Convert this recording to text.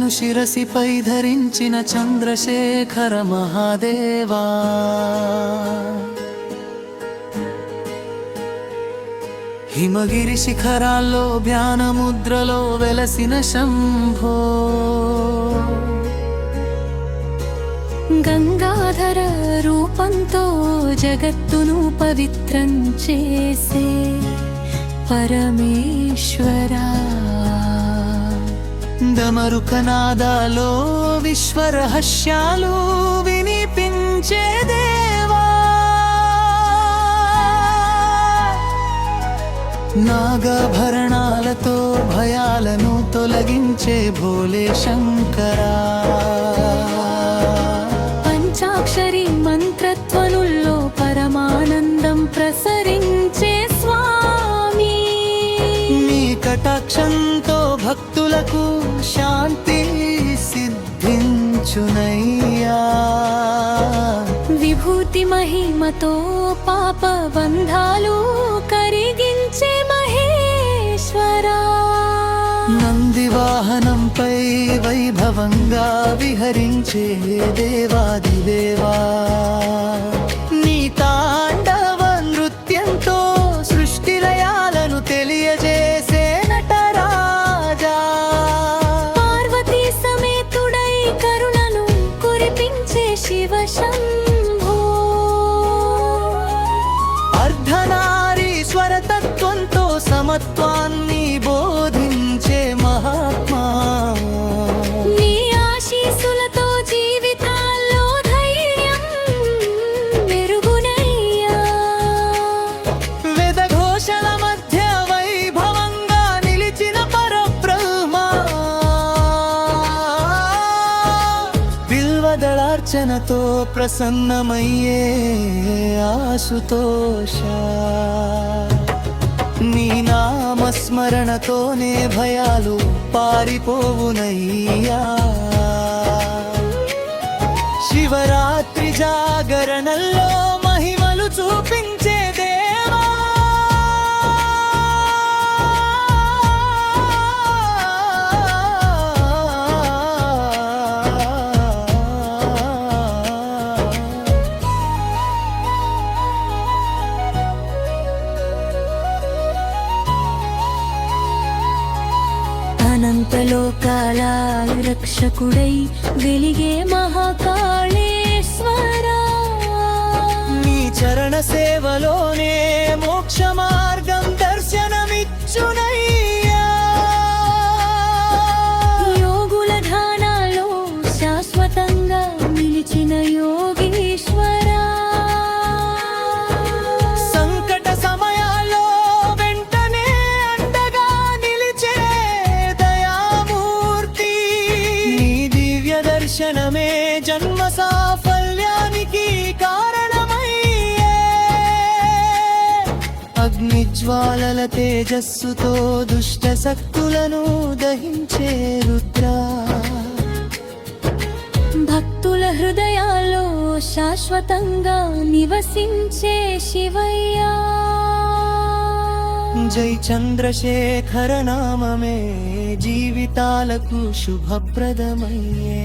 మాలను శిరసిపై ధరించిన చంద్రశేఖర మహాదేవా, హిమగిరి శిఖరాల్లో ధ్యానముద్రలో వెలసిన శంభో, గంగాధర రూపంతో జగత్తును పవిత్రం చేసే పరమేశ్వరా, డమరుకనాదాలో విశ్వరహస్యాలు వినిపించే దేవా, నాగభరణాలతో భయాలను తొలగించే భోలే శంకరా, పంచాక్షరి మంత్రధ్వనుల్లో పరమానందం ప్రసరించే స్వామి, నీ కటాక్షంతో భక్తులకు శాంతి సిద్ధించునయ్యా, విభూతి మహిమతో పాప బంధాలు కరిగించే మహేశ్వరా, నంది వాహనంపై వైభవంగా విహరించే దేవాదిదేవా, నీ తాండవ నృత్యంతో సృష్టి లయాలను తెలియజేసే నటరాజా, పార్వతీ సమేతుడై కరుణను కురిపించే శివ శంభో, అర్ధనారీశ్వర తత్వంతో సమత్వాన్ని బోధించే మహాత్మా, నీ ఆశీస్సులతో జీవితాల్లో ధైర్యం మెరుగునయ్యా, వేదఘోషల మధ్య వైభవంగా నిలిచిన పరబ్రహ్మ, బిల్వదళార్చనతో ప్రసన్నమయ్యే ఆశుతోష, నీ నామస్మరణతోనే భయాలు పారిపోవునయ్యా, శివరాత్రి జాగరణల్లో మహిమలు చూపించే దేవా, అనంతలోకాల రక్షకుడై వెలిగే మహాకాళేశ్వరా, నీ చరణ సేవలోనే మోక్ష మార్గం దర్శనమిచ్చునయ్యా, యోగుల ధ్యానాల్లో శాశ్వతంగా నిలిచిన యోగీశ్వరా, సంకట సమయాల్లో వెంటనే అండగా నిలిచే దయామూర్తి, నీ దివ్య దర్శనమే జన్మ సాఫల్యానికి కారణమయ్యే, అగ్నిజ్వాలల తేజస్సుతో దుష్ట శక్తులను దహించే రుద్రా, భక్తుల హృదయాల్లో శాశ్వతంగా నివసించే శివయ్యా, జై చంద్రశేఖర నామమే జీవితాలకు శుభప్రదమయ్యే.